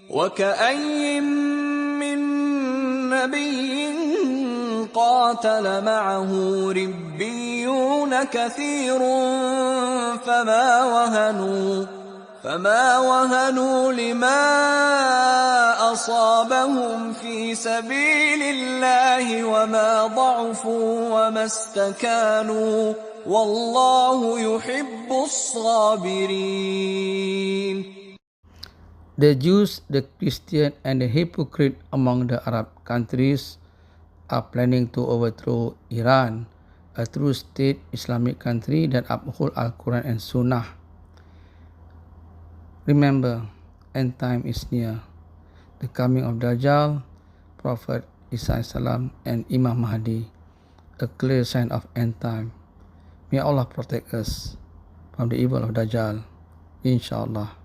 وكأي من نبي قاتل معه ربيون كثير فما وهنوا لما أصابهم في سبيل الله وما ضعفوا وما استكانوا والله يحب الصابرين. The Jews, the Christians, and the hypocrites among the Arab countries are planning to overthrow Iran, a true state Islamic country that upholds Al-Quran and Sunnah. Remember, end time is near. The coming of Dajjal, Prophet Isa salam, and Imam Mahdi, a clear sign of end time. May Allah protect us from the evil of Dajjal, inshallah.